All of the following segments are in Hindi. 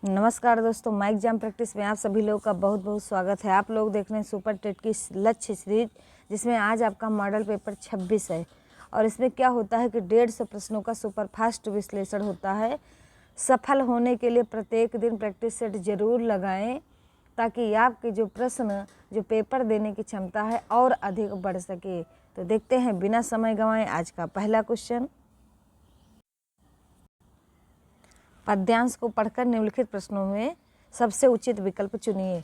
नमस्कार दोस्तों, माइक एग्जाम प्रैक्टिस में आप सभी लोगों का बहुत बहुत स्वागत है। आप लोग देख रहे हैं सुपर टेट की लक्ष्य सीरीज, जिसमें आज आपका मॉडल पेपर 26 है। और इसमें क्या होता है कि 150 प्रश्नों का सुपर फास्ट विश्लेषण होता है। सफल होने के लिए प्रत्येक दिन प्रैक्टिस सेट जरूर लगाएं, ताकि आपके जो प्रश्न जो पेपर देने की क्षमता है और अधिक बढ़ सके। तो देखते हैं बिना समय गंवाए आज का पहला क्वेश्चन। पद्यांश को पढ़कर निम्नलिखित प्रश्नों में सबसे उचित विकल्प चुनिए।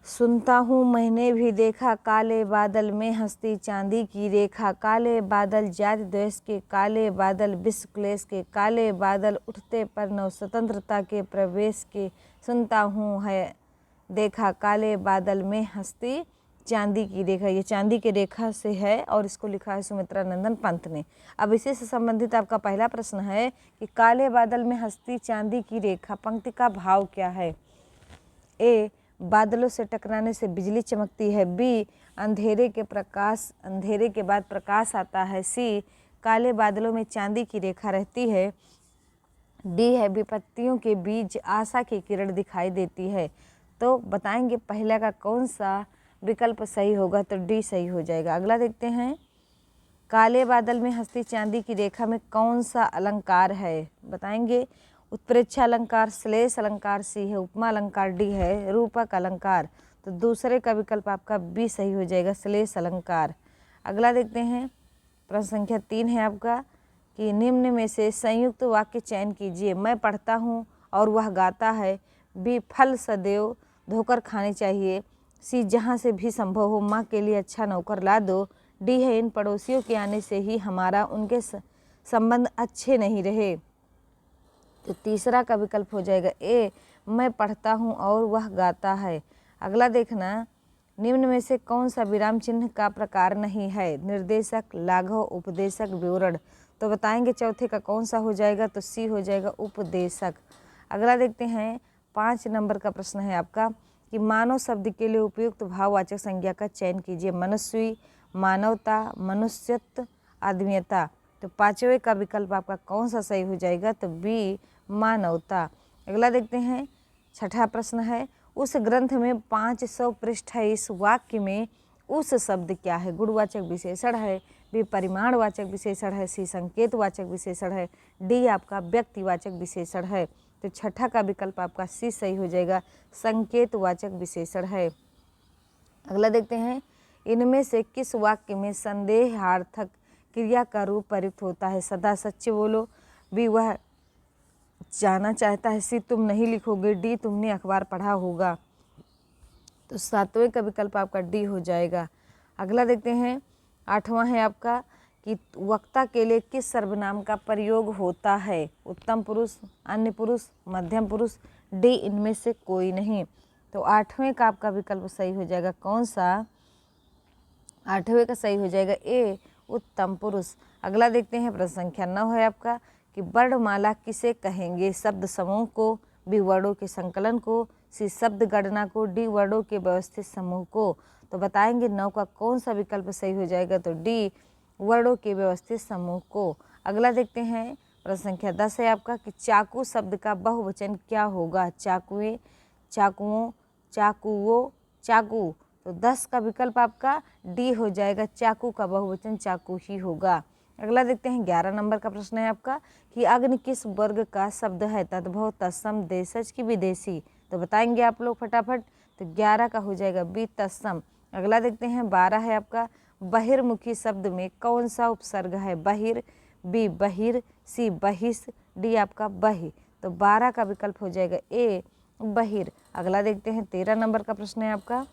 सुनता हूँ मैंने भी देखा, काले बादल में हंसती चांदी की रेखा। काले बादल जाति द्वेष के, काले बादल विश्व क्लेश के, काले बादल उठते पर नव स्वतंत्रता के प्रवेश के। सुनता हूँ है देखा, काले बादल में हंसती चांदी की रेखा। ये चांदी की रेखा से है और इसको लिखा है सुमित्रा नंदन पंत ने। अब इसी से संबंधित आपका पहला प्रश्न है कि काले बादल में हंसती चांदी की रेखा पंक्ति का भाव क्या है। ए, बादलों से टकराने से बिजली चमकती है। बी, अंधेरे के बाद प्रकाश आता है। सी, काले बादलों में चांदी की रेखा रहती है। डी है, विपत्तियों के बीच आशा की किरण दिखाई देती है। तो बताएंगे पहला का कौन सा विकल्प सही होगा, तो डी सही हो जाएगा। अगला देखते हैं, काले बादल में हंसती चांदी की रेखा में कौन सा अलंकार है, बताएंगे। उत्प्रेक्षा अलंकार, श्लेष अलंकार सी है, उपमा अलंकार डी है, रूपक अलंकार। तो दूसरे का विकल्प आपका बी सही हो जाएगा, श्लेष अलंकार। अगला देखते हैं, प्रश्न संख्या 3 है आपका कि निम्न में से संयुक्त वाक्य चयन कीजिए। मैं पढ़ता हूँ और वह गाता है। बी, फल सदैव धोकर खाने चाहिए। सी, जहाँ से भी संभव हो माँ के लिए अच्छा नौकर ला दो। डी है, इन पड़ोसियों के आने से ही हमारा उनके संबंध अच्छे नहीं रहे। तो तीसरा का विकल्प हो जाएगा ए, मैं पढ़ता हूँ और वह गाता है। अगला देखना, निम्न में से कौन सा विराम चिन्ह का प्रकार नहीं है। निर्देशक, लाघव, उपदेशक, विवरण। तो बताएंगे चौथे का कौन सा हो जाएगा, तो सी हो जाएगा, उपदेशक। अगला देखते हैं, 5 नंबर का प्रश्न है आपका कि मानव शब्द के लिए उपयुक्त भाववाचक संज्ञा का चयन कीजिए। मनस्वी, मानवता, मनुष्यत्व, आदमीयता। तो पांचवें का विकल्प आपका कौन सा सही हो जाएगा, तो बी, मानवता। अगला देखते हैं, छठा प्रश्न है, उस ग्रंथ में 500 पृष्ठ है, इस वाक्य में उस शब्द क्या है। गुणवाचक विशेषण है। बी, परिमाणवाचक विशेषण है। सी, संकेतवाचक विशेषण है। डी आपका व्यक्तिवाचक विशेषण है। तो छठा का विकल्प आपका सी सही हो जाएगा, संकेतवाचक विशेषण है। अगला देखते हैं, इनमें से किस वाक्य में संदेहार्थक क्रिया का रूप प्रयुक्त होता है। सदा सच्चे बोलो। बी, वह जाना चाहता है। सी, तुम नहीं लिखोगे। डी, तुमने अखबार पढ़ा होगा। तो 7वें का विकल्प आपका डी हो जाएगा। अगला देखते हैं, 8वां है आपका कि वक्ता के लिए किस सर्वनाम का प्रयोग होता है। उत्तम पुरुष, अन्य पुरुष, मध्यम पुरुष। डी, इनमें से कोई नहीं। तो 8वें का आपका विकल्प सही हो जाएगा, कौन सा। 8वें का सही हो जाएगा ए, उत्तम पुरुष। अगला देखते हैं, प्रश्न संख्या 9 है आपका कि वर्णमाला किसे कहेंगे। शब्द समूह को। बी, वर्णों के संकलन को। सी, शब्द गणना को। डी, वर्णों के व्यवस्थित समूह को। तो बताएंगे 9 का कौन सा विकल्प सही हो जाएगा, तो डी, वर्णों के व्यवस्थित समूह को। अगला देखते हैं, प्रश्न संख्या 10 है आपका कि चाकू शब्द का बहुवचन क्या होगा। चाकुएं, चाकुओं, चाकुओं, चाकू। तो 10 का विकल्प आपका डी हो जाएगा, चाकू का बहुवचन चाकू ही होगा। अगला देखते हैं, 11 नंबर का प्रश्न है आपका कि अग्नि किस वर्ग का शब्द है। तद्भव, तत्सम, देशज की विदेशी। तो बताएंगे आप लोग फटाफट। तो 11 का हो जाएगा बी, तत्सम। अगला देखते हैं, 12 है आपका बहिर्मुखी शब्द में कौन सा उपसर्ग है। बहिर, बी, बहिर, सी, बहिस, डी आपका बहि। तो 12 का विकल्प हो जाएगा ए, बहिर। अगला देखते हैं, 13 नंबर का प्रश्न है आपका,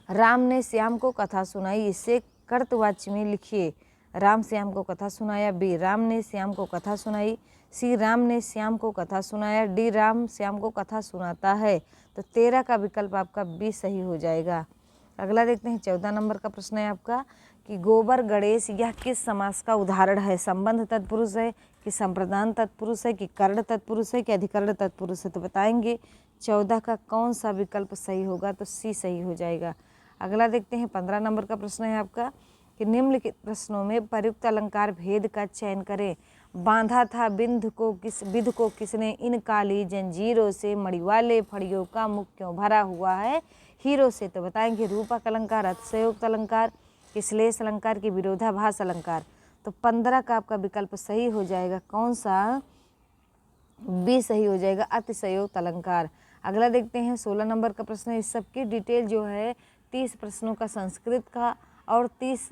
राम ने श्याम को कथा सुनाई, इसे कर्तवाच्य में लिखिए। राम श्याम को कथा सुनाया। बी, राम ने श्याम को कथा सुनाई। सी, राम ने श्याम को कथा सुनाया। डी, राम श्याम को कथा सुनाता है। तो 13 का विकल्प आपका बी सही हो जाएगा। अगला देखते हैं, 14 नंबर का प्रश्न है आपका कि गोबर गणेश यह किस समास का उदाहरण है। संबंध तत्पुरुष है कि संप्रदान तत्पुरुष है कि कर्ण तत्पुरुष है कि अधिकरण तत्पुरुष है। तो बताएंगे 14 का कौन सा विकल्प सही होगा, तो सी सही हो जाएगा। अगला देखते हैं, 15 नंबर का प्रश्न है आपका कि निम्नलिखित प्रश्नों में प्रयुक्त अलंकार भेद का चयन करें। बांधा था विध को किसने, इन काली जंजीरों से, मड़ीवाले फड़ियों का मुख क्यों भरा हुआ है हीरो से। तो बताएंगे रूपक अलंकार, अतिशयोक्त अलंकार, श्लेष अलंकार की विरोधाभास अलंकार। तो 15 का आपका विकल्प सही हो जाएगा, कौन सा, बी सही हो जाएगा, अतिशयोक्त अलंकार। अगला देखते हैं 16 नंबर का प्रश्न है। इस सबकी डिटेल जो है 30 प्रश्नों का संस्कृत का और 30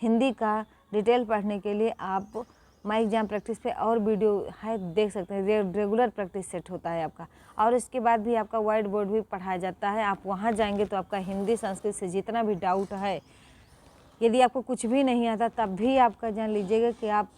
हिंदी का डिटेल पढ़ने के लिए आप माई एग्जाम प्रैक्टिस पे और वीडियो है देख सकते हैं। रेगुलर प्रैक्टिस सेट होता है आपका, और इसके बाद भी आपका वाइट बोर्ड भी पढ़ाया जाता है। आप वहाँ जाएंगे तो आपका हिंदी संस्कृत से जितना भी डाउट है, यदि आपको कुछ भी नहीं आता तब भी आपका जान लीजिएगा कि आप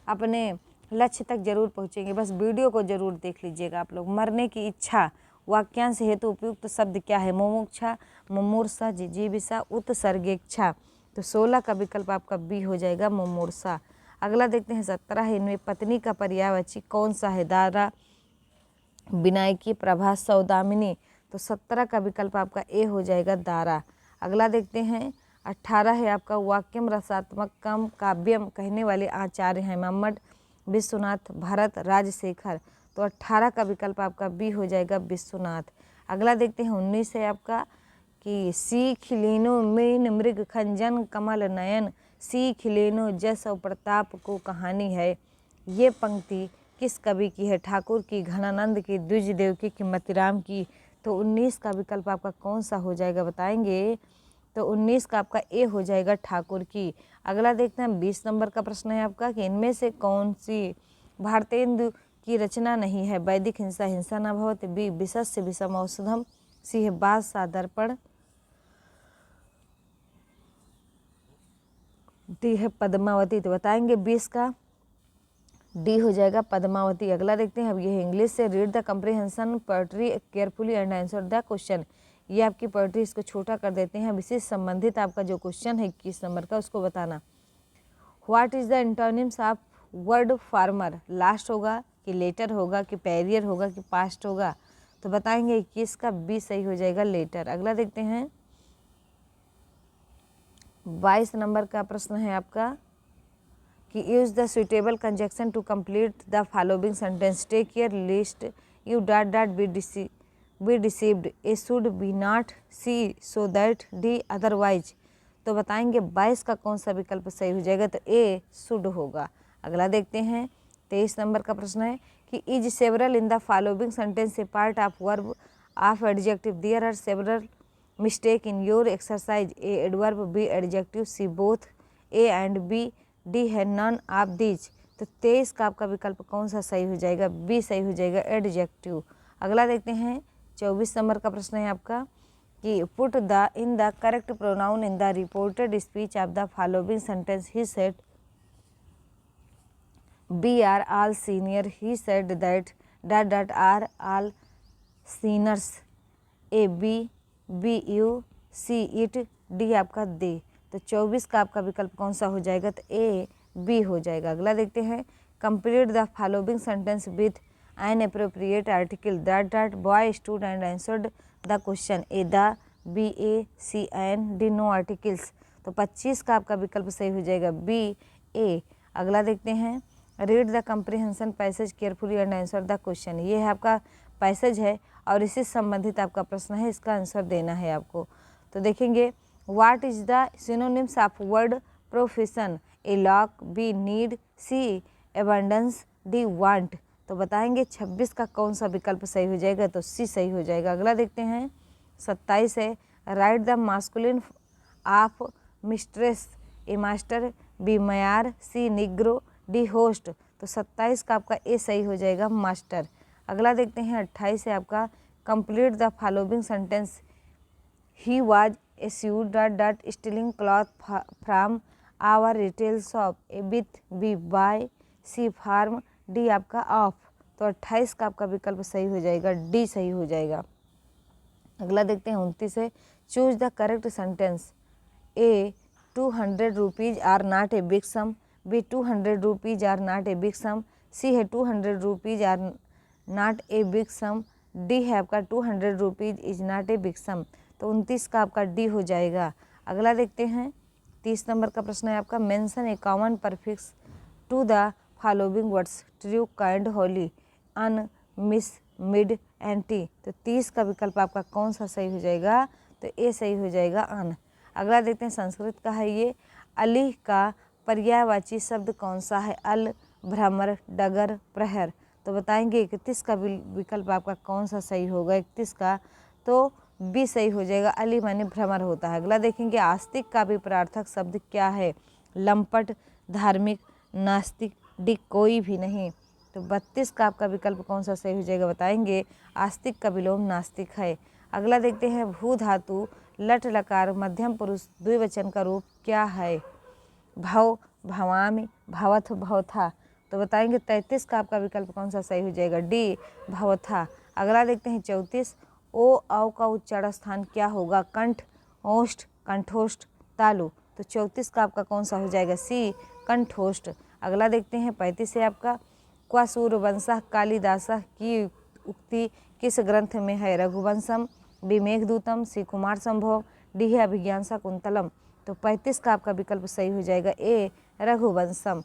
अपने लक्ष्य तक जरूर पहुँचेंगे। बस वीडियो को जरूर देख लीजिएगा आप लोग। मरने की इच्छा, वाक्यांश हेतु उपयुक्त शब्द क्या है, मुमुक्षा, मुमूर्षा, जिजीविषा, उत्सर्गेच्छा। तो 16 का विकल्प आपका बी हो जाएगा, मुमूर्षा। अगला देखते हैं 17 है। इनमें पत्नी का पर्यायवाची कौन सा है, दारा, विनायकी, प्रभा, सौदामिनी। तो 17 का विकल्प आपका ए हो जाएगा, दारा। अगला देखते हैं 18 है आपका, वाक्यम रसात्मकम काव्यम कहने वाले आचार्य हैं, मम्मट, विश्वनाथ, भरत, राजशेखर। तो 18 का विकल्प आपका बी हो जाएगा, विश्वनाथ। अगला देखते हैं 19 है आपका कि सीख लेनो मीन मृग खंजन कमल नयन, सीख लेनो जस और प्रताप को कहानी है। ये पंक्ति किस कवि की है, ठाकुर की, घनानंद की, द्विज देवकी की, मतिराम की। तो 19 का विकल्प आपका कौन सा हो जाएगा बताएंगे। तो 19 का आपका ए हो जाएगा, ठाकुर की। अगला देखते हैं 20 नंबर का प्रश्न है आपका कि इनमें से कौन सी भारतेंदु की रचना नहीं है, वैदिक हिंसा, हिंसा न भवति, बी विषस्य विषम औषधम, सी है बात सा दर्पण, डी है पद्मावती। तो बताएंगे 20 का डी हो जाएगा, पद्मावती। अगला देखते हैं अब ये इंग्लिश से, read the comprehension poetry carefully and answer the question. ये आपकी पोएट्री, इसको छोटा कर देते हैं। अब इससे संबंधित आपका जो क्वेश्चन है 21 नंबर का, उसको बताना। What is the antonyms of word farmer, last होगा कि लेटर होगा कि पैरियर होगा कि पास्ट होगा। तो बताएंगे 21 का बी सही हो जाएगा, लेटर। अगला देखते हैं 22 नंबर का प्रश्न है आपका कि use the suitable conjunction to complete the following sentence, take care lest you dot dot be deceived, a should be not, c so that, d otherwise. तो बताएंगे 22 का कौन सा विकल्प सही हो जाएगा। तो ए शुड होगा। अगला देखते हैं 23 नंबर का प्रश्न है कि is several in the following sentence a part of verb of adjective, there are several mistake in your exercise, a adverb, b adjective, c both, a and b, d है नन ऑफ दीज। तो 23 का आपका विकल्प कौन सा सही हो जाएगा, बी सही हो जाएगा, एडजेक्टिव। अगला देखते हैं 24 नंबर का प्रश्न है आपका कि put the in the correct pronoun in the reported speech of the following sentence, he said we are all senior, he said that dot dot are all sinners, A B you, C it, D आपका दे। तो 24 का आपका विकल्प कौन सा हो जाएगा। तो ए बी हो जाएगा। अगला देखते हैं complete the following sentence with an appropriate article, that dot boy stood and answered the question, a the, b a, c an, d no articles. तो 25 का आपका विकल्प सही हो जाएगा, बी ए। अगला देखते हैं read the comprehension passage carefully and answer the question. ये है आपका पैसेज है और इससे संबंधित आपका प्रश्न है, इसका आंसर देना है आपको। तो देखेंगे what is the synonyms of word profession, a lack, b need, c abundance, d want. तो बताएंगे 26 का कौन सा विकल्प सही हो जाएगा। तो सी सही हो जाएगा। अगला देखते हैं 27 है write the masculine of mistress, a master, b mayor, c Negro, D host. तो 27 का आपका ए सही हो जाएगा, मास्टर। अगला देखते हैं 28 है आपका complete the following sentence, he was accused dot dot stealing cloth from our retail shop, A with, B by, C from, D आपका ऑफ। तो 28 का आपका विकल्प सही हो जाएगा, डी सही हो जाएगा। अगला देखते हैं 29 है choose the correct sentence, A 200 rupees are not a big sum, B 200 rupees are not a big sum, C है 200 rupees are not a big sum, D है आपका 200 rupees is not a big sum. तो 29 का आपका डी हो जाएगा। अगला देखते हैं 30 नंबर का प्रश्न है आपका mention a common prefix to the following words true, kind, holy, un, mis, mid, anti. तो 30 का विकल्प आपका कौन सा सही हो जाएगा? तो ए सही हो जाएगा, अन। अगला देखते हैं संस्कृत का है ये। अली का पर्यायवाची शब्द कौन सा है? अल, भ्रमर, डगर, प्रहर। तो बताएंगे 31 का विकल्प आपका कौन सा सही होगा? 31 का तो बी सही हो जाएगा, अली माने भ्रमर होता है। अगला देखेंगे आस्तिक का विपरार्थक शब्द क्या है? लंपट, धार्मिक, नास्तिक, डी कोई भी नहीं। तो 32 का आपका विकल्प कौन सा सही हो जाएगा? बताएंगे आस्तिक का विलोम नास्तिक है। अगला देखते हैं भू धातु लट लकार मध्यम पुरुष द्विवचन का रूप क्या है? भव, भवामि, भवथ, भवथा। तो बताएंगे 33 का आपका विकल्प कौन सा सही हो जाएगा? डी भवथा। अगला देखते हैं 34, ओ औ का उच्चारण स्थान क्या होगा? कंठ, ओष्ठ, कंठोष्ठ, तालु। तो 34 का आपका कौन सा हो जाएगा? सी कंठोष्ठ। अगला देखते हैं 35 से आपका क्वा सूर्यवंशः कालिदासः की उक्ति किस ग्रंथ में है? रघुवंशम, बी मेघदूतम, सी कुमार संभव, डी है अभिज्ञान शाकुंतलम। तो 35 का आपका विकल्प सही हो जाएगा, ए रघुवंशम।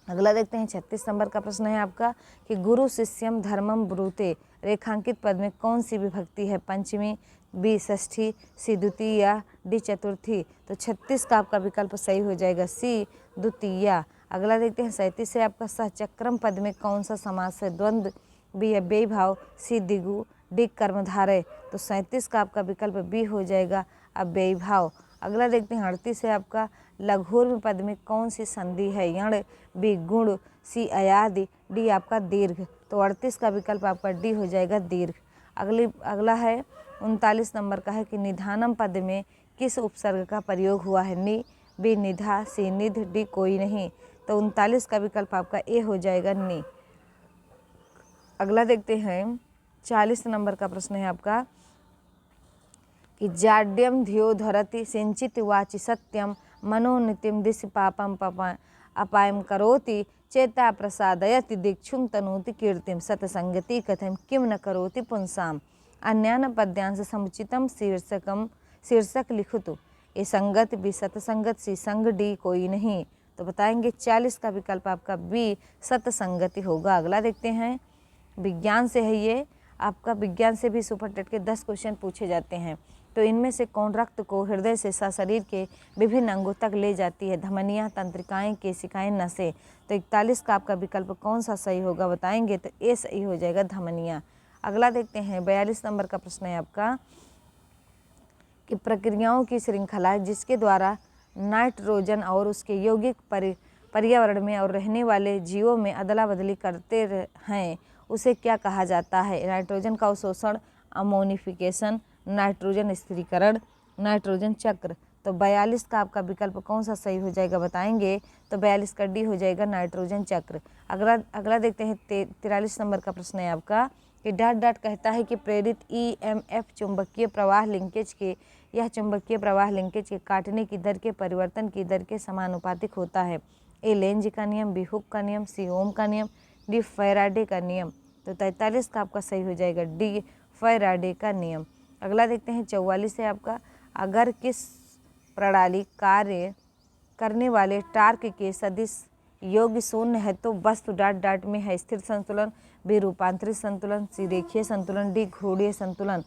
अगला देखते हैं 36 नंबर का प्रश्न है आपका कि गुरु शिष्यम धर्मम ब्रूते रेखांकित पद में कौन सी विभक्ति है? पंचमी, बी षष्ठी, सी द्वितीया, डी चतुर्थी। तो 36 का आपका विकल्प सही हो जाएगा, सी द्वितीया। अगला देखते हैं 37 से आपका सहचक्रम पद में कौन सा समास है? द्वंद्व, बी बेभाव, सी दिगु, डी कर्मधारय। तो 37 का आपका विकल्प बी हो जाएगा, अब बेभाव। अगला देखते हैं 38 से आपका लघुर्म पद में कौन सी संधि है? यण, बी गुण, सी अयादि, डी आपका दीर्घ। तो 38 का विकल्प आपका डी हो जाएगा, दीर्घ। अगला है 39 नंबर का है कि निधानम पद में किस उपसर्ग का प्रयोग हुआ है? नि, बी निधा, सी निध, डी कोई नहीं। तो 39 का विकल्प आपका ए हो जाएगा, नि। अगला देखते हैं 40 नंबर का प्रश्न है आपका कि जाड्यम धियो धरति सिंचित वाचि सत्यम मनोनित्यम दिश पापम अपायम करोति चेता प्रसादयति दीक्षुम तनोति कीर्तिम सतसंगति कथम किम न करोति पुंसाम अन्यान पद्यांश समुचितम शीर्षक लिखतु। ये संगत भी सतसंगत सी संग डी कोई नहीं। तो बताएंगे 40 का विकल्प आपका बी सतसंगति होगा। अगला देखते हैं विज्ञान से है ये आपका। विज्ञान से भी सुपर टेट के 10 क्वेश्चन पूछे जाते हैं। तो इनमें से कौन रक्त को हृदय से शरीर के विभिन्न अंगों तक ले जाती है? धमनियाँ, तंत्रिकाएं, केशिकाएं, नसें। तो 41 का आपका विकल्प कौन सा सही होगा? बताएंगे तो ए सही हो जाएगा, धमनियाँ। अगला देखते हैं 42 नंबर का प्रश्न है आपका कि प्रक्रियाओं की श्रृंखला जिसके द्वारा नाइट्रोजन और उसके यौगिक पर्यावरण में और रहने वाले जीवों में अदला बदली करते हैं उसे क्या कहा जाता है? नाइट्रोजन का अवशोषण, अमोनिफिकेशन, नाइट्रोजन स्थिरीकरण, नाइट्रोजन चक्र। तो 42 का आपका विकल्प कौन सा सही हो जाएगा? बताएंगे तो 42 का डी हो जाएगा, नाइट्रोजन चक्र। अगला देखते हैं 43 नंबर का प्रश्न है आपका कि डॉट डॉट कहता है कि प्रेरित ईएमएफ चुंबकीय प्रवाह लिंकेज के चुंबकीय प्रवाह लिंकेज के काटने की दर के परिवर्तन की दर के समानुपातिक होता है। ए लेंज का नियम, बी हुक का नियम, सी ओम का नियम, डी फैराडे का नियम। तो 43 का आपका सही हो जाएगा, डी फैराडे का नियम। अगला देखते हैं 44 से आपका अगर किस प्रणाली कार्य करने वाले टार्क के सदिश योग्य शून्य है तो वस्तु डॉट डॉट में है स्थिर संतुलन, बी रूपांतरित संतुलन, सी रेखीय संतुलन, डी घोड़ीय संतुलन।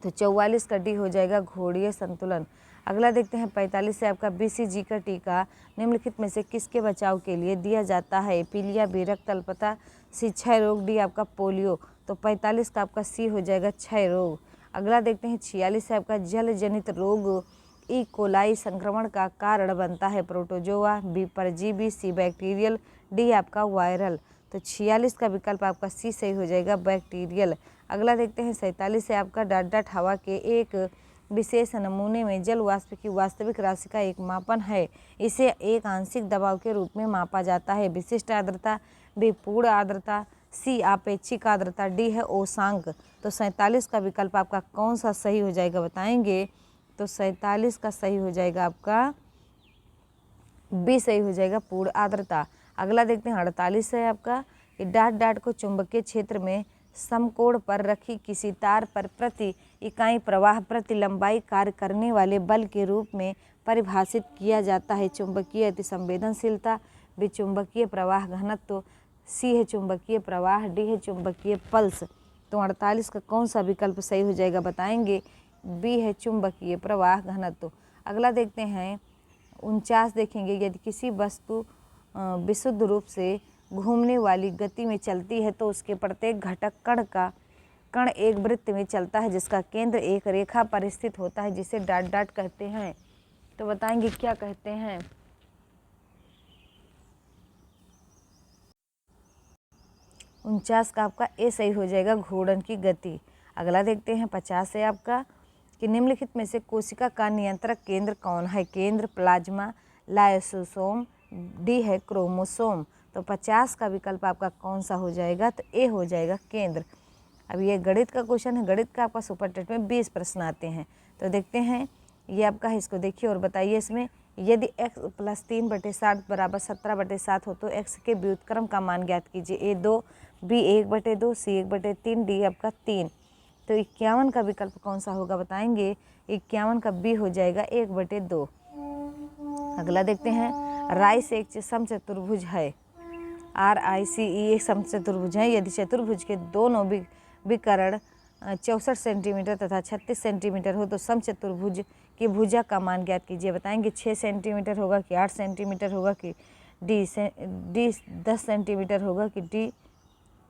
तो 44 का डी हो जाएगा, घोड़ीय संतुलन। अगला देखते हैं 45 से आपका बीसीजी का टीका निम्नलिखित में से किसके बचाव के लिए दिया जाता है? पीलिया, बी रक्त अल्पता, सी क्षय रोग, डी आपका पोलियो। तो 45 का आपका सी हो जाएगा, क्षय रोग। अगला देखते हैं 46 से आपका जल जनित रोग ई कोलाई संक्रमण का कारण बनता है? प्रोटोजोआ, बी परजीवी, सी बैक्टीरियल, डी आपका वायरल। तो 46 का विकल्प आपका सी सही हो जाएगा, बैक्टीरियल। अगला देखते हैं 47 से आपका डॉट डॉट हवा के एक विशेष नमूने में जल वाष्प की वास्तविक राशि का एक मापन है। इसे एक आंशिक दबाव के रूप में मापा जाता है। विशिष्ट आर्द्रता, बी पूर्ण आर्द्रता, सी आपेक्षिक आर्द्रता, डी है ओसांक। तो 47 का विकल्प आपका कौन सा सही हो जाएगा? बताएंगे तो 47 का सही हो जाएगा आपका बी सही हो जाएगा, पूर्ण आर्द्रता। अगला देखते हैं 48 है आपका कि डॉट डॉट को चुंबकीय क्षेत्र में समकोण पर रखी किसी तार पर प्रति इकाई प्रवाह प्रति लंबाई कार्य करने वाले बल के रूप में परिभाषित किया जाता है। चुंबकीय अतिसंवेदनशीलता, बी चुंबकीय प्रवाह घनत्व, सी है चुंबकीय प्रवाह, डी है चुंबकीय पल्स। तो 48 का कौन सा विकल्प सही हो जाएगा बताएंगे, बी है चुंबकीय प्रवाह घनत्व। अगला देखते हैं 49 देखेंगे, यदि किसी वस्तु विशुद्ध रूप से घूमने वाली गति में चलती है तो उसके प्रत्येक घटक कण एक वृत्त में चलता है जिसका केंद्र एक रेखा पर स्थित होता है जिसे डॉट डॉट कहते हैं। तो बताएंगे क्या कहते हैं। 49 का आपका ए सही हो जाएगा, घूर्णन की गति। अगला देखते हैं 50 है आपका कि निम्नलिखित में से कोशिका का नियंत्रक केंद्र कौन है। केंद्र प्लाज्मा, लाइसोसोम, डी है क्रोमोसोम। तो 50 का विकल्प आपका कौन सा हो जाएगा, तो ए हो जाएगा केंद्र। अब ये गणित का क्वेश्चन है, गणित का आपका सुपर टेस्ट में 20 प्रश्न आते हैं। तो देखते हैं ये आपका है, इसको देखिए और बताइए। इसमें यदि x + 3/7 = 17/7 हो तो x के व्युत्क्रम का मान ज्ञात कीजिए। ए 2, बी 1/2, सी 1/3, डी आपका 3। तो 51 का विकल्प कौन सा होगा बताएंगे, 51 का बी हो जाएगा 1/2। अगला देखते हैं राइस एक समचतुर्भुज है। RICE एक समचतुर्भुज है। यदि चतुर्भुज के दोनों विकर्ण 64 सेंटीमीटर तथा 36 सेंटीमीटर हो तो समचतुर्भुज की भुजा का मान ज्ञात कीजिए। बताएंगे 6 सेंटीमीटर होगा कि 8 सेंटीमीटर होगा कि डी 10 सेंटीमीटर होगा कि डी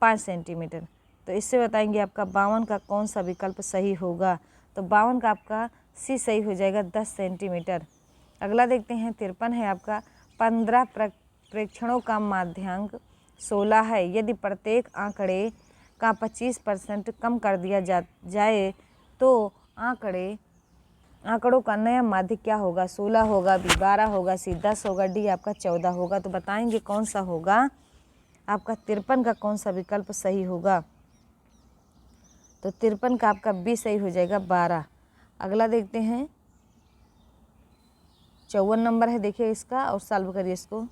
5 सेंटीमीटर। तो इससे बताएंगे आपका 52 का कौन सा विकल्प सही होगा। तो 52 का आपका सी सही हो जाएगा, 10 सेंटीमीटर। अगला देखते हैं 53 है आपका 15 प्रेक्षणों का माध्यांक 16 है। यदि प्रत्येक आंकड़े का 25% कम कर दिया जाए तो आंकड़ों का नया माध्य क्या होगा। 16 होगा, बी 12 होगा, सी 10 होगा, डी आपका 14 होगा। तो बताएंगे कौन सा होगा आपका 53 का कौन सा विकल्प सही होगा। तो 53 का आपका बी सही हो जाएगा, 12। अगला देखते हैं 54 नंबर है, देखिए इसका और सॉल्व करिए इसको।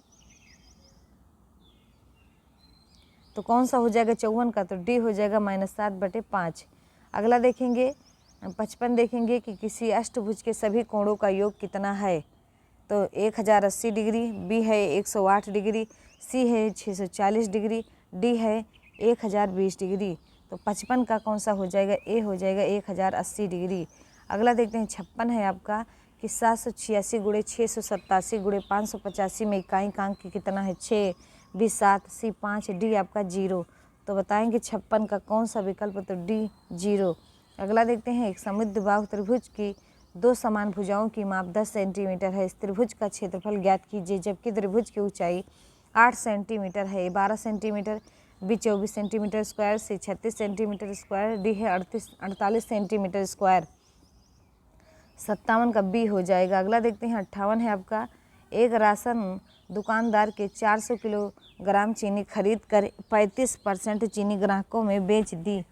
तो कौन सा हो जाएगा 54 का, तो डी हो जाएगा -7/5। अगला देखेंगे 55 देखेंगे कि किसी अष्टभुज के सभी कोणों का योग कितना है। तो 1080 डिग्री, बी है 108 डिग्री, सी है 640 डिग्री, डी है 1020 डिग्री। तो 55 का कौन सा हो जाएगा, ए हो जाएगा 1080 डिग्री। अगला देखते हैं 56 है आपका कि 786 × 687 × 585 में इकाई कितना है, 6, बी 7, सी 5, डी आपका 0। तो बताएंगे 56 का कौन सा विकल्प, तो डी 0। अगला देखते हैं एक समद्विबाहु त्रिभुज की दो समान भुजाओं की माप 10 सेंटीमीटर है। इस त्रिभुज का क्षेत्रफल ज्ञात कीजिए जबकि त्रिभुज की ऊंचाई 8 सेंटीमीटर है। 12 सेंटीमीटर, बी 24 सेंटीमीटर स्क्वायर, सी 36 सेंटीमीटर स्क्वायर, डी है 48 सेंटीमीटर स्क्वायर। 57 का बी हो जाएगा। अगला देखते हैं 58 है आपका, एक राशन दुकानदार के 400 किलोग्राम चीनी खरीद कर 35% चीनी ग्राहकों में बेच दी।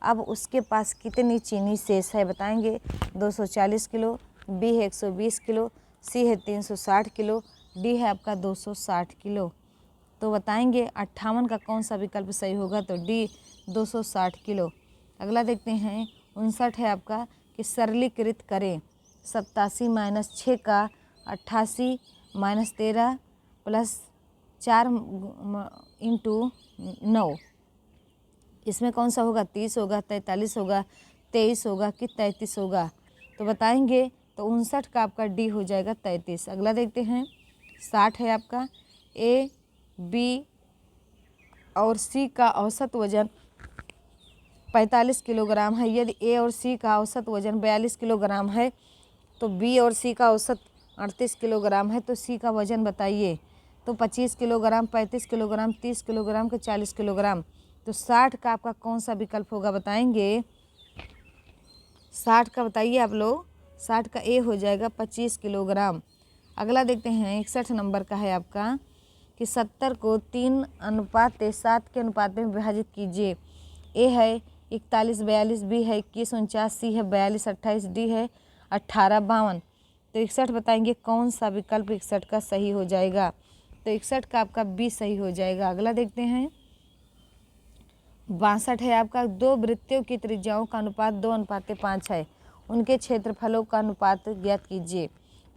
अब उसके पास कितनी चीनी शेष है बताएंगे। 240 किलो, बी है 120 किलो, सी है 360 किलो, डी है आपका 260 किलो। तो बताएंगे 58 का कौन सा विकल्प सही होगा, तो डी 260 किलो। अगला देखते हैं 59 है आपका कि सरलीकृत करें 87 - 6 का 88 - 13 + 4 × 9। इसमें कौन सा होगा, 30 होगा, 43 होगा, 23 होगा कि 33 होगा। तो बताएंगे तो 59 का आपका डी हो जाएगा 33। अगला देखते हैं 60 है आपका, ए, बी और सी का औसत वजन 45 किलोग्राम है। यदि ए और सी का औसत वजन 42 किलोग्राम है तो बी और सी का औसत 38 किलोग्राम है। तो सी का वजन बताइए। तो 25 किलोग्राम, 35 किलोग्राम, 30 किलोग्राम के 40 किलोग्राम। तो 60 का आपका कौन सा विकल्प होगा बताएंगे। 60 का बताइए आप लोग। 60 का ए हो जाएगा 25 किलोग्राम। अगला देखते हैं 61 नंबर का है आपका कि 70 को 3:7 के अनुपात में विभाजित कीजिए। ए है 41 42, बी है 21 49, सी है 42 28, डी है 18 52। तो 61 बताएंगे कौन सा विकल्प 61 का सही हो जाएगा। तो 61 का आपका बी सही हो जाएगा। अगला देखते हैं 62 है आपका, दो वृत्तियों की त्रिज्याओं का अनुपात 2:5 है। उनके क्षेत्रफलों का अनुपात ज्ञात कीजिए।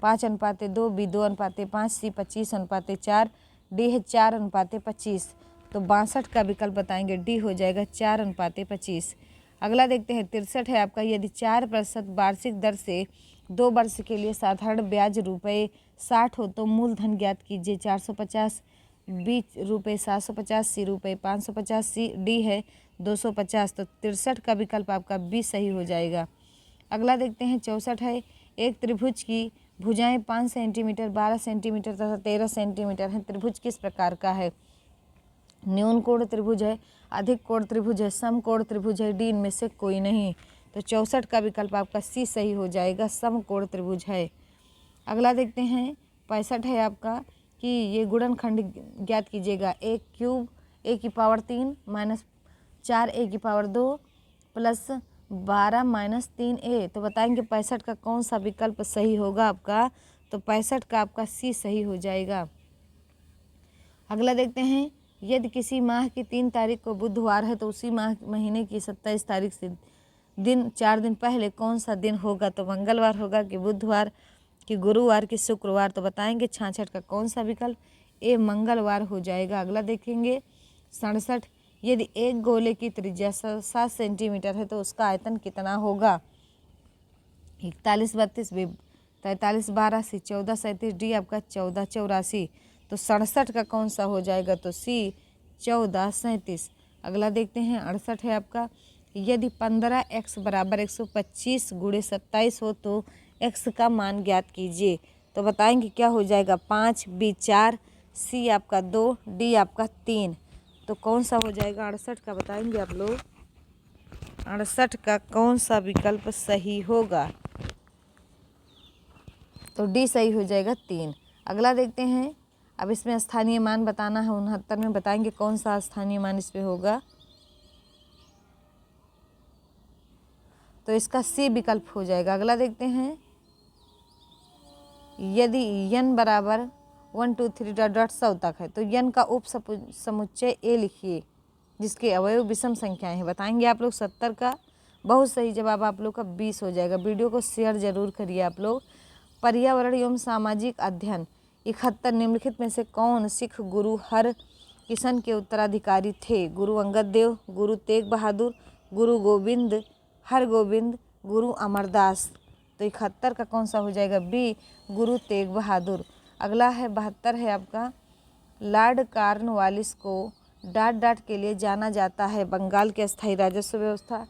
5:2, बी 2:5, सी 25:4, डी है 4:25, तो 62 का विकल्प बताएंगे, डी हो जाएगा 4:25। अगला देखते हैं 63 है आपका, यदि 4% वार्षिक दर से 2 वर्ष के लिए साधारण ब्याज ₹60 हो तो मूलधन ज्ञात कीजिए। 450, बी रुपये 750, सी रुपये 550, सी डी है 250, तो 63 का विकल्प आपका बी सही हो जाएगा। अगला देखते हैं 64 है, एक त्रिभुज की भुजाएं 5 सेंटीमीटर, 12 सेंटीमीटर तथा 13 सेंटीमीटर हैं। त्रिभुज किस प्रकार का है? न्यून कोण त्रिभुज है, अधिक कोण त्रिभुज है, सम कोण त्रिभुज है, डी इनमें से कोई नहीं। तो 64 का विकल्प आपका सी सही हो जाएगा, सम कोण त्रिभुज है। अगला देखते हैं 65 है आपका कि ये गुणनखंड ज्ञात कीजिएगा। 1 cube a⁻3 minus 4 a⁻2 plus 12 minus 3a, तो बताएंगे 65 का कौन सा विकल्प सही होगा आपका? तो 65 का आपका सी सही हो जाएगा। अगला देखते हैं, यदि किसी माह की 3 तारीख को बुधवार है तो उसी महीने की 27 तारीख से 4 दिन पहले कौन सा दिन होगा? तो मंगलवार होगा कि बुधवार कि गुरुवार की शुक्रवार, तो बताएंगे 66 का कौन सा विकल्प? ए मंगलवार हो जाएगा। अगला देखेंगे 67, यदि एक गोले की त्रिज्या 7 सेंटीमीटर है तो उसका आयतन कितना होगा? 41, 32, 43, 12, सी 14, 37, डी आपका 14, 84, तो 67 का कौन सा हो जाएगा? तो सी 14, 37। अगला देखते हैं 68 है आपका, यदि 15x बराबर 125 गुणे 27 हो तो x का मान ज्ञात कीजिए। तो बताएंगे क्या हो जाएगा? 5, बी 4, सी आपका 2, डी आपका 3, तो कौन सा हो जाएगा? 68 का बताएंगे आप लोग। 68 का कौन सा विकल्प सही होगा? तो डी सही हो जाएगा 3। अगला देखते हैं, अब इसमें स्थानीय मान बताना है। 69 में बताएंगे कौन सा स्थानीय मान इस पे होगा? तो इसका सी विकल्प हो जाएगा। अगला देखते हैं, यदि n बराबर 1 2 3 डॉट डॉट 100 तक है तो n का उप समुच्चय ए लिखिए जिसके अवयव विषम संख्याएं हैं। बताएंगे आप लोग 70 का बहुत सही जवाब आप लोग का 20 हो जाएगा। वीडियो को शेयर जरूर करिए आप लोग। पर्यावरण एवं सामाजिक अध्ययन 71, निम्नलिखित में से कौन सिख गुरु हर किशन के उत्तराधिकारी थे? गुरु अंगद देव, गुरु तेग बहादुर, गुरु गोविंद हरगोविंद, गुरु अमरदास, तो 71 का कौन सा हो जाएगा? बी गुरु तेग बहादुर। अगला है 72 है आपका, लॉर्ड कॉर्नवालिस को डाट डाट के लिए जाना जाता है। बंगाल की अस्थायी राजस्व व्यवस्था,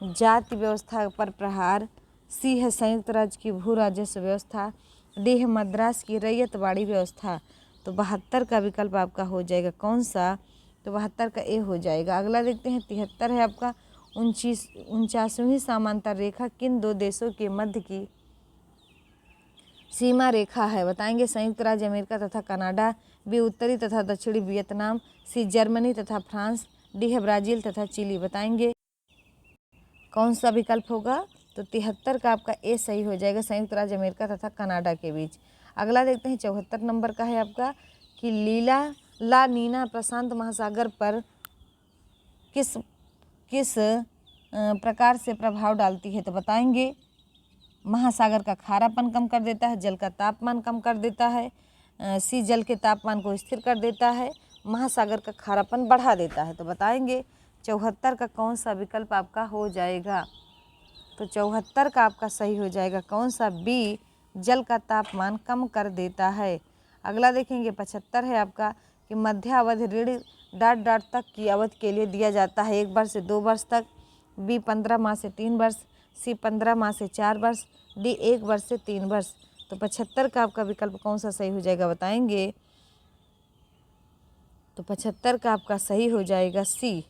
जाति व्यवस्था पर प्रहार, सी है संयुक्त राज्य की भू राजस्व व्यवस्था, डी है मद्रास की रैयतवाड़ी व्यवस्था, तो 72 का विकल्प आपका हो जाएगा कौन सा? तो 72 का ए हो जाएगा। अगला देखते हैं 73 है आपका, 49वीं समांतर रेखा किन 2 देशों के मध्य की सीमा रेखा है? बताएंगे संयुक्त राज्य अमेरिका तथा कनाडा, बी उत्तरी तथा दक्षिणी वियतनाम, सी जर्मनी तथा फ्रांस, डी है ब्राजील तथा चिली, बताएंगे कौन सा विकल्प होगा? तो 73 का आपका ए सही हो जाएगा, संयुक्त राज्य अमेरिका तथा कनाडा के बीच। अगला देखते हैं 74 नंबर का है आपका कि ला नीना प्रशांत महासागर पर किस प्रकार से प्रभाव डालती है? तो बताएंगे महासागर का खारापन कम कर देता है, जल का तापमान कम कर देता है, सी जल के तापमान को स्थिर कर देता है, महासागर का खारापन बढ़ा देता है, तो बताएंगे 74 का कौन सा विकल्प आपका हो जाएगा? तो 74 का आपका सही हो जाएगा कौन सा? बी जल का तापमान कम कर देता है। अगला देखेंगे 75 है आपका कि मध्यावधि ऋण डाट डाट तक की अवधि के लिए दिया जाता है, 1 वर्ष से 2 वर्ष तक, बी 15 माह से 3 वर्ष, सी 15 माह से 4 वर्ष, डी 1 वर्ष से 3 वर्ष, तो 75 का आपका विकल्प कौन सा सही हो जाएगा? बताएंगे। तो 75 का आपका सही हो जाएगा सी।